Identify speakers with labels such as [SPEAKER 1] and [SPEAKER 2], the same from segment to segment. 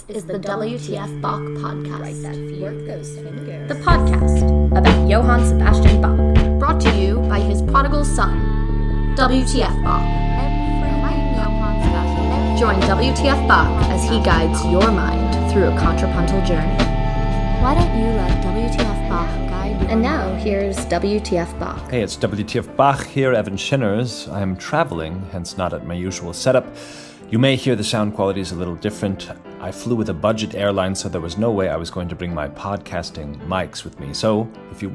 [SPEAKER 1] This is the WTFBACH podcast.
[SPEAKER 2] Right, that work those fingers.
[SPEAKER 1] The podcast about Johann Sebastian Bach, brought to you by his prodigal son, WTFBACH. Join WTFBACH as he guides your mind through a contrapuntal journey. Why don't you let WTFBACH guide you? And now, here's WTFBACH.
[SPEAKER 3] Hey, it's WTFBACH here, Evan Shinners. I'm traveling, hence not at my usual setup. You may hear the sound quality is a little different. I flew with a budget airline, so there was no way I was going to bring my podcasting mics with me. So if you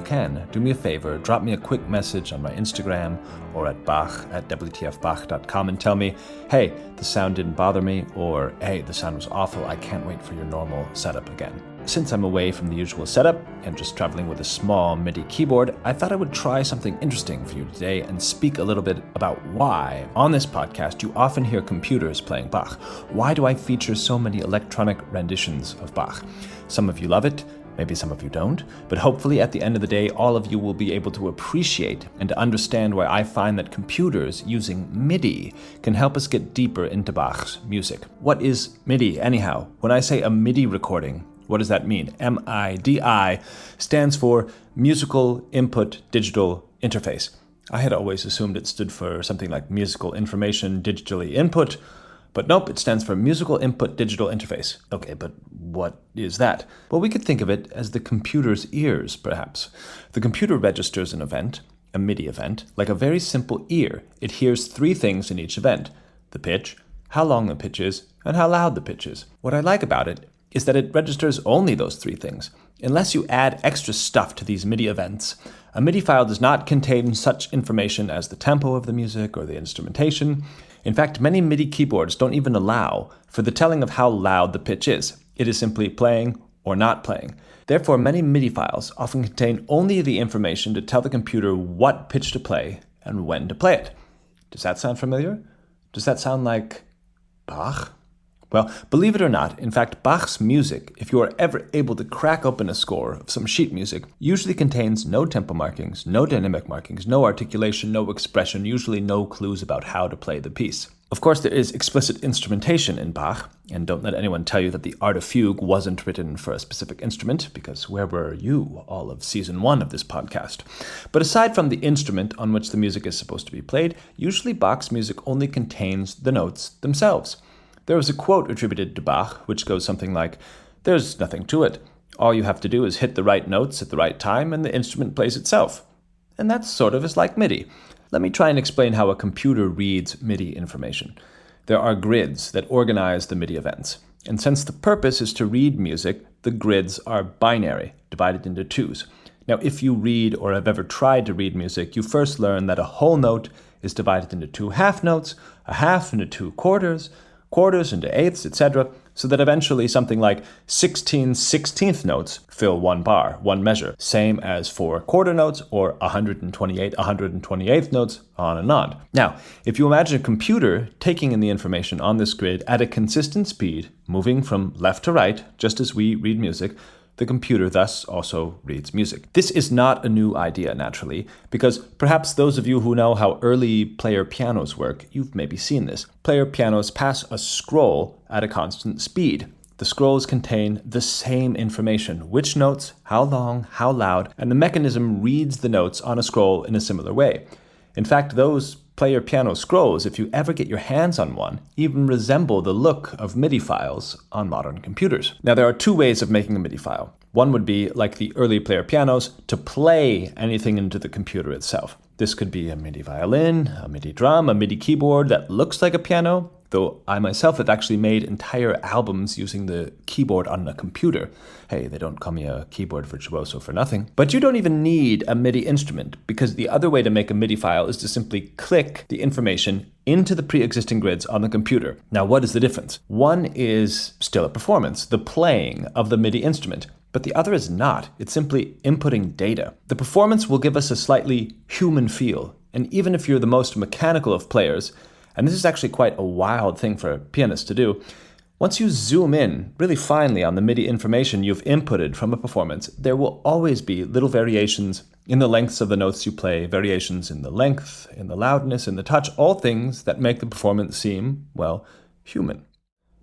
[SPEAKER 3] can, do me a favor, drop me a quick message on my Instagram or at bach@wtfbach.com and tell me, hey, the sound didn't bother me, or hey, the sound was awful, I can't wait for your normal setup again. Since I'm away from the usual setup and just traveling with a small MIDI keyboard, I thought I would try something interesting for you today and speak a little bit about why, on this podcast, you often hear computers playing Bach. Why do I feature so many electronic renditions of Bach? Some of you love it, maybe some of you don't, but hopefully at the end of the day, all of you will be able to appreciate and to understand why I find that computers using MIDI can help us get deeper into Bach's music. What is MIDI anyhow? When I say a MIDI recording, what does that mean? MIDI stands for Musical Input Digital Interface. I had always assumed it stood for something like Musical Information Digitally Input, but nope, it stands for Musical Input Digital Interface. Okay, but what is that? Well, we could think of it as the computer's ears, perhaps. The computer registers an event, a MIDI event, like a very simple ear. It hears three things in each event: the pitch, how long the pitch is, and how loud the pitch is. What I like about it is that it registers only those three things. Unless you add extra stuff to these MIDI events, a MIDI file does not contain such information as the tempo of the music or the instrumentation. In fact, many MIDI keyboards don't even allow for the telling of how loud the pitch is. It is simply playing or not playing. Therefore, many MIDI files often contain only the information to tell the computer what pitch to play and when to play it. Does that sound familiar? Does that sound like Bach? Well, believe it or not, in fact, Bach's music, if you are ever able to crack open a score of some sheet music, usually contains no tempo markings, no dynamic markings, no articulation, no expression, usually no clues about how to play the piece. Of course, there is explicit instrumentation in Bach, and don't let anyone tell you that the Art of Fugue wasn't written for a specific instrument, because where were you all of season 1 of this podcast? But aside from the instrument on which the music is supposed to be played, usually Bach's music only contains the notes themselves. There is a quote attributed to Bach, which goes something like, "There's nothing to it. All you have to do is hit the right notes at the right time and the instrument plays itself." And that sort of is like MIDI. Let me try and explain how a computer reads MIDI information. There are grids that organize the MIDI events. And since the purpose is to read music, the grids are binary, divided into twos. Now, if you read or have ever tried to read music, you first learn that a whole note is divided into two half notes, a half into two quarters into eighths, etc., so that eventually something like 16 16th notes fill one bar, one measure, same as for quarter notes or 128th notes, on and on. Now, if you imagine a computer taking in the information on this grid at a consistent speed, moving from left to right, just as we read music, the computer thus also reads music. This is not a new idea, naturally, because perhaps those of you who know how early player pianos work, you've maybe seen this. Player pianos pass a scroll at a constant speed. The scrolls contain the same information: which notes, how long, how loud, and the mechanism reads the notes on a scroll in a similar way. In fact, those player piano scrolls, if you ever get your hands on one, even resemble the look of MIDI files on modern computers. Now, there are two ways of making a MIDI file. One would be, like the early player pianos, to play anything into the computer itself. This could be a MIDI violin, a MIDI drum, a MIDI keyboard that looks like a piano, though I myself have actually made entire albums using the keyboard on a computer. Hey, they don't call me a keyboard virtuoso for nothing. But you don't even need a MIDI instrument, because the other way to make a MIDI file is to simply click the information into the pre-existing grids on the computer. Now, what is the difference? One is still a performance, the playing of the MIDI instrument, but the other is not. It's simply inputting data. The performance will give us a slightly human feel, and even if you're the most mechanical of players, and this is actually quite a wild thing for a pianist to do, once you zoom in really finely on the MIDI information you've inputted from a performance, there will always be little variations in the lengths of the notes you play, variations in the length, in the loudness, in the touch, all things that make the performance seem, well, human.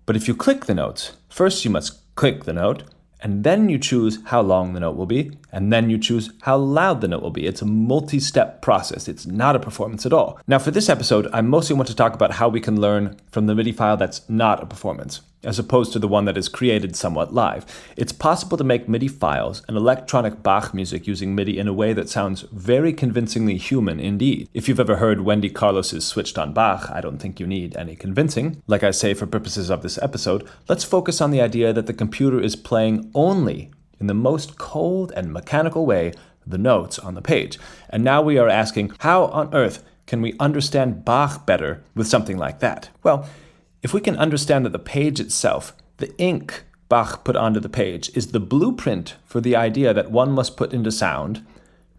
[SPEAKER 3] But if you click the notes, first you must click the note, and then you choose how long the note will be, and then you choose how loud the note will be. It's a multi-step process. It's not a performance at all. Now for this episode, I mostly want to talk about how we can learn from the MIDI file that's not a performance, as opposed to the one that is created somewhat live. It's possible to make MIDI files and electronic Bach music using MIDI in a way that sounds very convincingly human indeed. If you've ever heard Wendy Carlos's Switched on Bach, I don't think you need any convincing. Like I say, for purposes of this episode, let's focus on the idea that the computer is playing only, in the most cold and mechanical way, the notes on the page. And now we are asking, how on earth can we understand Bach better with something like that? Well, if we can understand that the page itself, the ink Bach put onto the page, is the blueprint for the idea that one must put into sound,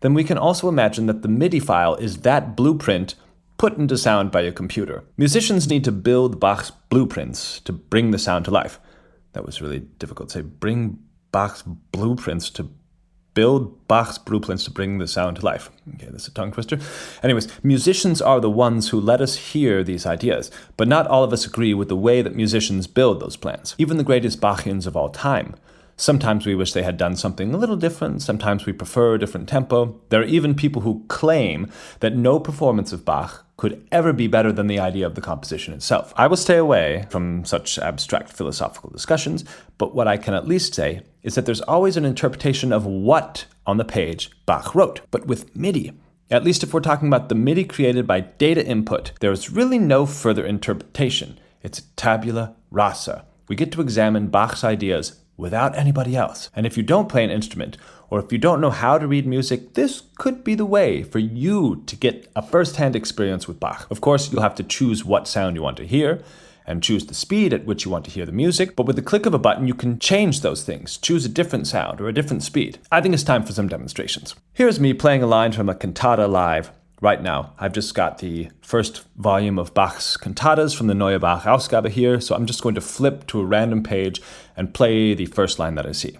[SPEAKER 3] then we can also imagine that the MIDI file is that blueprint put into sound by a computer. Musicians need to build Bach's blueprints to bring the sound to life. That was really difficult to say. Build Bach's blueprints to bring the sound to life. Okay, that's a tongue twister. Anyways, musicians are the ones who let us hear these ideas, but not all of us agree with the way that musicians build those plans. Even the greatest Bachians of all time. Sometimes we wish they had done something a little different. Sometimes we prefer a different tempo. There are even people who claim that no performance of Bach could ever be better than the idea of the composition itself. I will stay away from such abstract philosophical discussions, but what I can at least say is that there's always an interpretation of what on the page Bach wrote. But with MIDI, at least if we're talking about the MIDI created by data input, there is really no further interpretation. It's tabula rasa. We get to examine Bach's ideas without anybody else. And if you don't play an instrument, or if you don't know how to read music, this could be the way for you to get a first-hand experience with Bach. Of course, you'll have to choose what sound you want to hear, and choose the speed at which you want to hear the music, but with the click of a button, you can change those things, choose a different sound or a different speed. I think it's time for some demonstrations. Here's me playing a line from a cantata live. Right now, I've just got the first volume of Bach's cantatas from the Neue Bach Ausgabe here, so I'm just going to flip to a random page and play the first line that I see.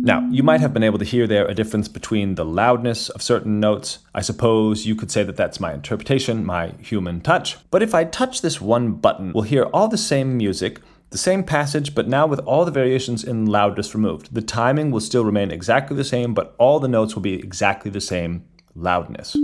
[SPEAKER 3] Now, you might have been able to hear there a difference between the loudness of certain notes. I suppose you could say that that's my interpretation, my human touch. But if I touch this one button, we'll hear all the same music, the same passage, but now with all the variations in loudness removed. The timing will still remain exactly the same, but all the notes will be exactly the same loudness.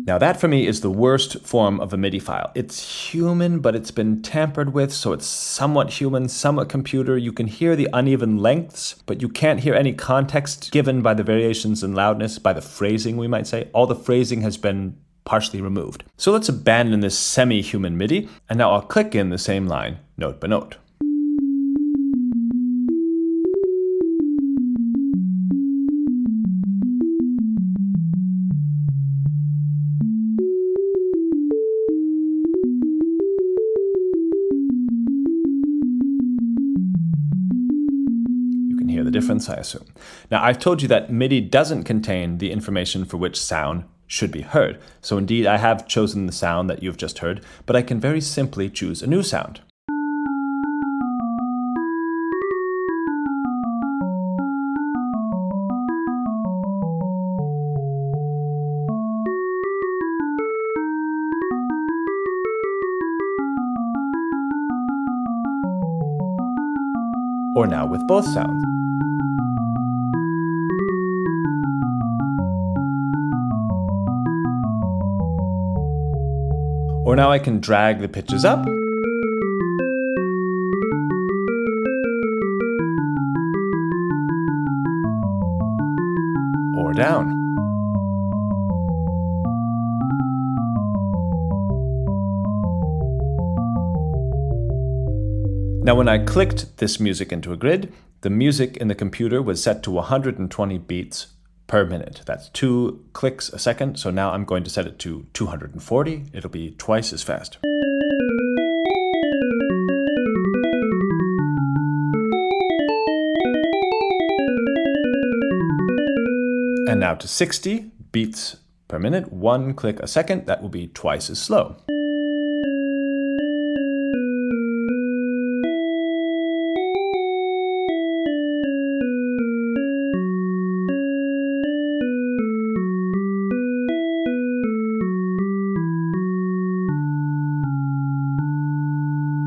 [SPEAKER 3] Now that for me is the worst form of a MIDI file. It's human, but it's been tampered with, so it's somewhat human, somewhat computer. You can hear the uneven lengths, but you can't hear any context given by the variations in loudness, by the phrasing, we might say. All the phrasing has been partially removed. So let's abandon this semi-human MIDI, and now I'll click in the same line, note by note. The difference, I assume. Now, I've told you that MIDI doesn't contain the information for which sound should be heard. So indeed, I have chosen the sound that you've just heard, but I can very simply choose a new sound. Or now with both sounds. Or now I can drag the pitches up. Or down. Now when I clicked this music into a grid, the music in the computer was set to 120 beats per minute. That's 2 clicks a second. So now I'm going to set it to 240. It'll be twice as fast. And now to 60 beats per minute, 1 click a second. That will be twice as slow.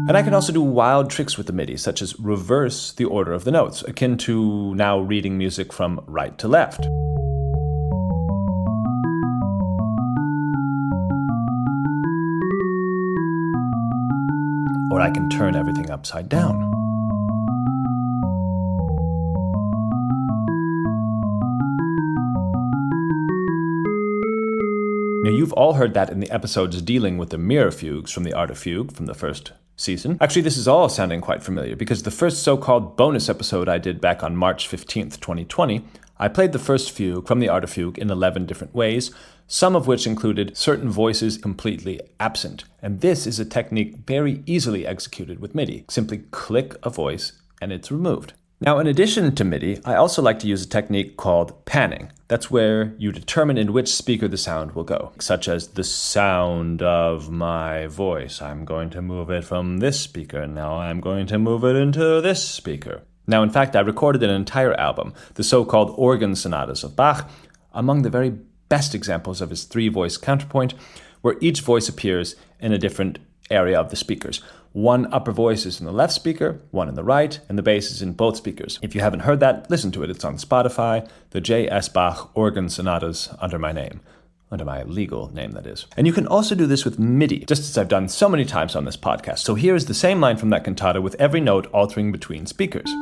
[SPEAKER 3] And I can also do wild tricks with the MIDI, such as reverse the order of the notes, akin to now reading music from right to left. Or I can turn everything upside down. Now, you've all heard that in the episodes dealing with the mirror fugues from the Art of Fugue from the first season. Actually, this is all sounding quite familiar because the first so-called bonus episode I did back on March 15th, 2020, I played the first fugue from the Art of Fugue in 11 different ways, some of which included certain voices completely absent. And this is a technique very easily executed with MIDI. Simply click a voice and it's removed. Now, in addition to MIDI, I also like to use a technique called panning. That's where you determine in which speaker the sound will go, such as the sound of my voice. I'm going to move it from this speaker. Now I'm going to move it into this speaker. Now, in fact, I recorded an entire album, the so-called organ sonatas of Bach, among the very best examples of his 3-voice counterpoint, where each voice appears in a different area of the speakers. One upper voice is in the left speaker, one in the right, and the bass is in both speakers. If you haven't heard that, listen to it. It's on Spotify, the J.S. Bach Organ Sonatas under my name. Under my legal name, that is. And you can also do this with MIDI, just as I've done so many times on this podcast. So here is the same line from that cantata with every note altering between speakers.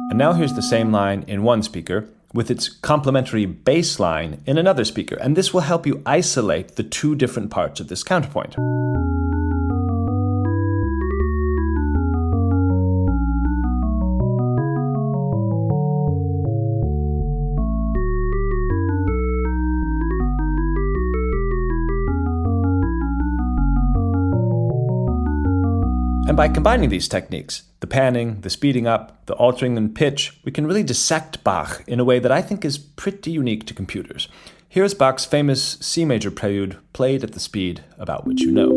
[SPEAKER 3] And now here's the same line in one speaker with its complementary bass line in another speaker. And this will help you isolate the two different parts of this counterpoint. And by combining these techniques, the panning, the speeding up, the altering in pitch, we can really dissect Bach in a way that I think is pretty unique to computers. Here's Bach's famous C major prelude played at the speed about which you know.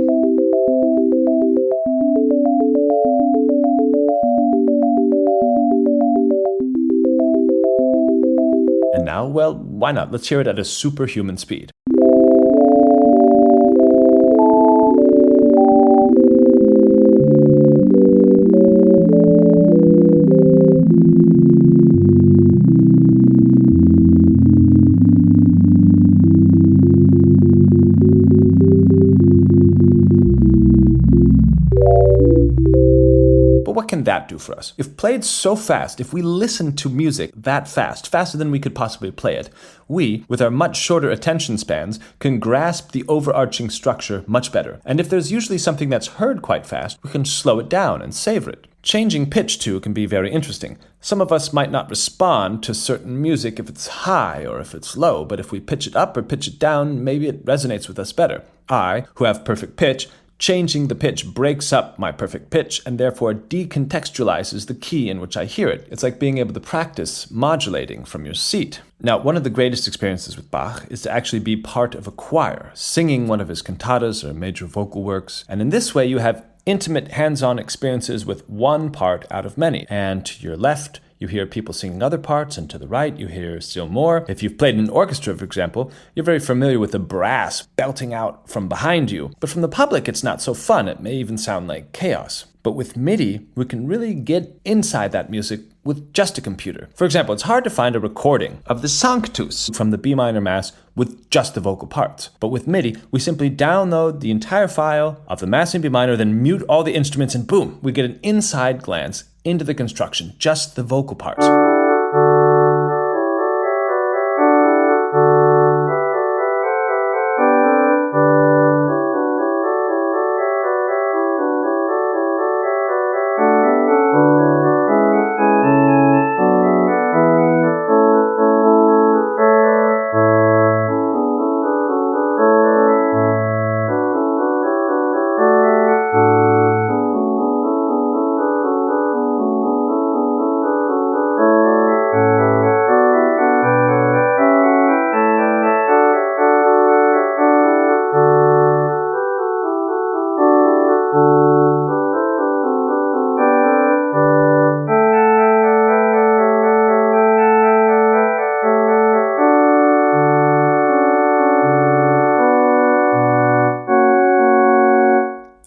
[SPEAKER 3] And now, well, why not? Let's hear it at a superhuman speed. What can that do for us? If played so fast, if we listen to music that fast, faster than we could possibly play it, we, with our much shorter attention spans, can grasp the overarching structure much better. And if there's usually something that's heard quite fast, we can slow it down and savor it. Changing pitch, too, can be very interesting. Some of us might not respond to certain music if it's high or if it's low, but if we pitch it up or pitch it down, maybe it resonates with us better. I, who have perfect pitch, changing the pitch breaks up my perfect pitch and therefore decontextualizes the key in which I hear it. It's like being able to practice modulating from your seat. Now, one of the greatest experiences with Bach is to actually be part of a choir, singing one of his cantatas or major vocal works. And in this way, you have intimate hands-on experiences with one part out of many. And to your left, you hear people singing other parts, and to the right, you hear still more. If you've played in an orchestra, for example, you're very familiar with the brass belting out from behind you. But from the public, it's not so fun. It may even sound like chaos. But with MIDI, we can really get inside that music with just a computer. For example, it's hard to find a recording of the Sanctus from the B minor Mass with just the vocal parts. But with MIDI, we simply download the entire file of the Mass in B minor, then mute all the instruments, and boom, we get an inside glance into the construction, just the vocal parts.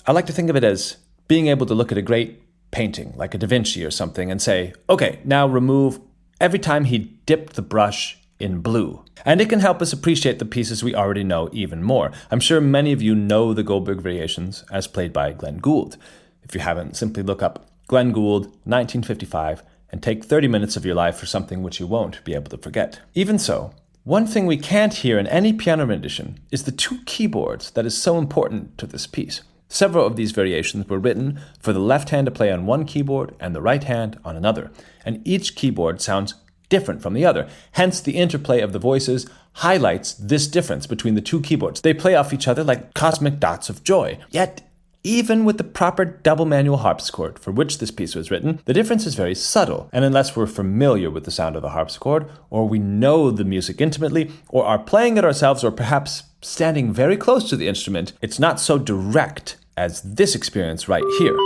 [SPEAKER 3] I like to think of it as being able to look at a great painting, like a Da Vinci or something, and say, okay, now remove every time he dipped the brush in blue. And it can help us appreciate the pieces we already know even more. I'm sure many of you know the Goldberg Variations as played by Glenn Gould. If you haven't, simply look up Glenn Gould, 1955, and take 30 minutes of your life for something which you won't be able to forget. Even so, one thing we can't hear in any piano rendition is the two keyboards that is so important to this piece. Several of these variations were written for the left hand to play on one keyboard and the right hand on another, and each keyboard sounds different from the other. Hence, the interplay of the voices highlights this difference between the two keyboards. They play off each other like cosmic dots of joy. Yet, even with the proper double manual harpsichord for which this piece was written, the difference is very subtle, and unless we're familiar with the sound of the harpsichord, or we know the music intimately, or are playing it ourselves, or perhaps standing very close to the instrument, it's not so direct as this experience right here.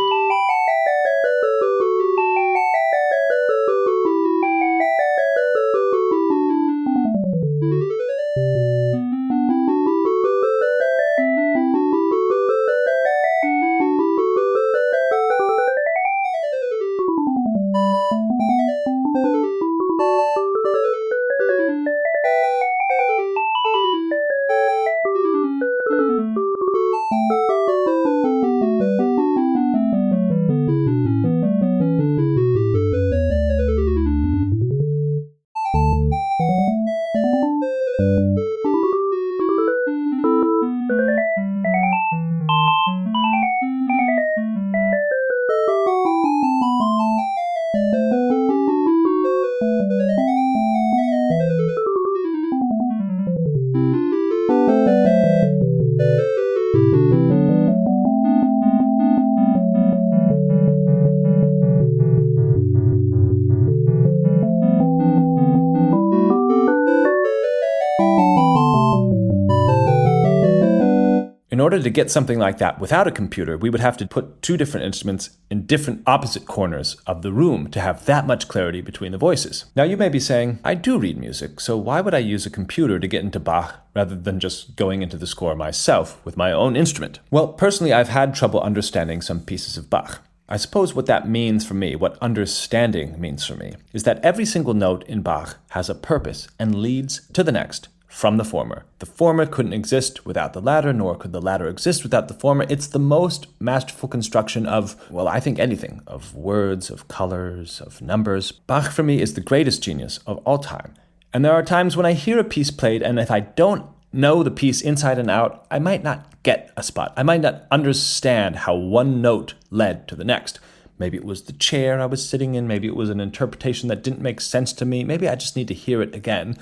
[SPEAKER 3] In order to get something like that without a computer, we would have to put two different instruments in different opposite corners of the room to have that much clarity between the voices. Now you may be saying, I do read music, so why would I use a computer to get into Bach rather than just going into the score myself with my own instrument? Well, personally, I've had trouble understanding some pieces of Bach. I suppose what that means for me, what understanding means for me, is that every single note in Bach has a purpose and leads to the next from the former. The former couldn't exist without the latter, nor could the latter exist without the former. It's the most masterful construction of, well, I think anything, of words, of colors, of numbers. Bach for me is the greatest genius of all time. And there are times when I hear a piece played, and if I don't know the piece inside and out, I might not get a spot. I might not understand how one note led to the next. Maybe it was the chair I was sitting in. Maybe it was an interpretation that didn't make sense to me. Maybe I just need to hear it again.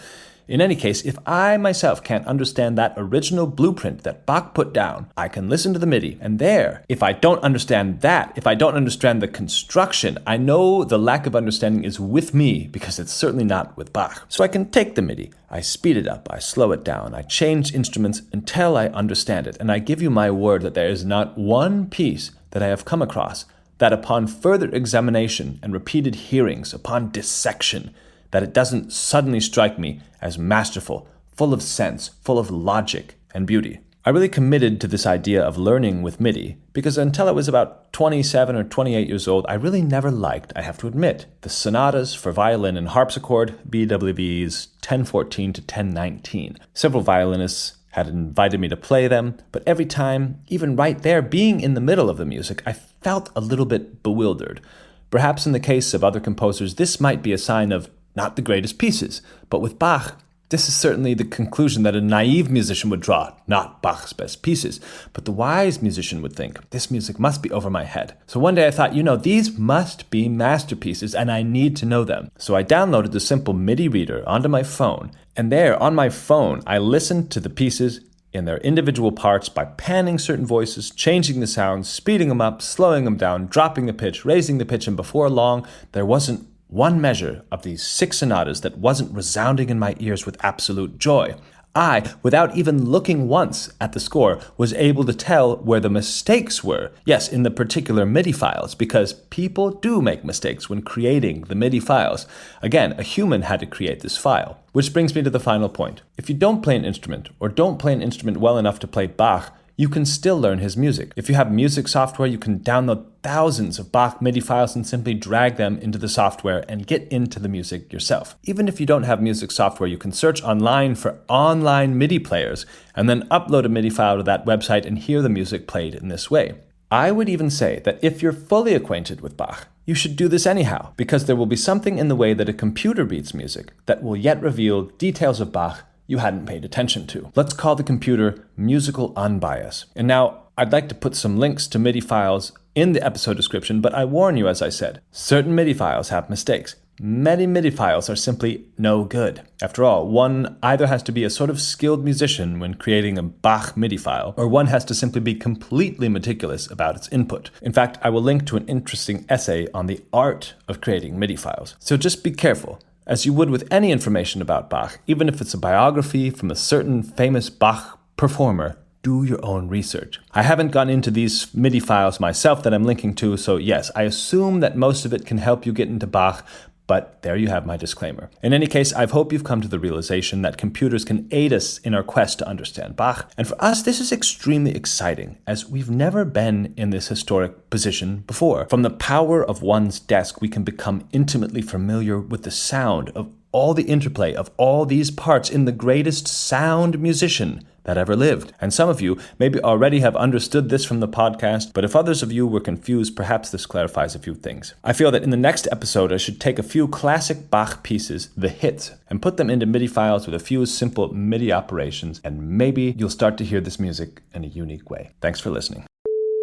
[SPEAKER 3] In any case, if I myself can't understand that original blueprint that Bach put down, I can listen to the MIDI, and there, if I don't understand that, if I don't understand the construction, I know the lack of understanding is with me because it's certainly not with Bach. So I can take the MIDI, I speed it up, I slow it down, I change instruments until I understand it, and I give you my word that there is not one piece that I have come across that upon further examination and repeated hearings, upon dissection, that it doesn't suddenly strike me as masterful, full of sense, full of logic and beauty. I really committed to this idea of learning with MIDI because until I was about 27 or 28 years old, I really never liked, I have to admit, the sonatas for violin and harpsichord, BWVs 1014 to 1019. Several violinists had invited me to play them, but every time, even right there, being in the middle of the music, I felt a little bit bewildered. Perhaps in the case of other composers, this might be a sign of not the greatest pieces, but with Bach, this is certainly the conclusion that a naive musician would draw, not Bach's best pieces. But the wise musician would think, this music must be over my head. So one day I thought, these must be masterpieces and I need to know them. So I downloaded the simple MIDI reader onto my phone, and there on my phone, I listened to the pieces in their individual parts by panning certain voices, changing the sounds, speeding them up, slowing them down, dropping the pitch, raising the pitch, and before long, there wasn't one measure of these 6 sonatas that wasn't resounding in my ears with absolute joy. I, without even looking once at the score, was able to tell where the mistakes were. Yes, in the particular MIDI files, because people do make mistakes when creating the MIDI files. Again, a human had to create this file. Which brings me to the final point. If you don't play an instrument, or don't play an instrument well enough to play Bach, you can still learn his music. If you have music software, you can download thousands of Bach MIDI files and simply drag them into the software and get into the music yourself. Even if you don't have music software, you can search online for online MIDI players and then upload a MIDI file to that website and hear the music played in this way. I would even say that if you're fully acquainted with Bach, you should do this anyhow, because there will be something in the way that a computer reads music that will yet reveal details of Bach you hadn't paid attention to. Let's call the computer musical unbias. And now, I'd like to put some links to MIDI files in the episode description, but I warn you, as I said, certain MIDI files have mistakes. Many MIDI files are simply no good. After all, one either has to be a sort of skilled musician when creating a Bach MIDI file, or one has to simply be completely meticulous about its input. In fact, I will link to an interesting essay on the art of creating MIDI files. So just be careful, as you would with any information about Bach, even if it's a biography from a certain famous Bach performer. Do your own research. I haven't gone into these MIDI files myself that I'm linking to, so yes, I assume that most of it can help you get into Bach, but there you have my disclaimer. In any case, I hope you've come to the realization that computers can aid us in our quest to understand Bach. And for us, this is extremely exciting, as we've never been in this historic position before. From the power of one's desk, we can become intimately familiar with the sound of all the interplay of all these parts in the greatest sound musician that ever lived. And some of you maybe already have understood this from the podcast, but if others of you were confused, perhaps this clarifies a few things. I feel that in the next episode, I should take a few classic Bach pieces, the hits, and put them into MIDI files with a few simple MIDI operations, and maybe you'll start to hear this music in a unique way. Thanks for listening.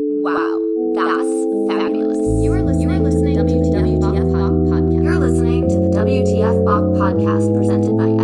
[SPEAKER 1] Wow, that's fabulous. You are listening to the WTF Bach podcast. You're listening to the WTF Bach podcast presented by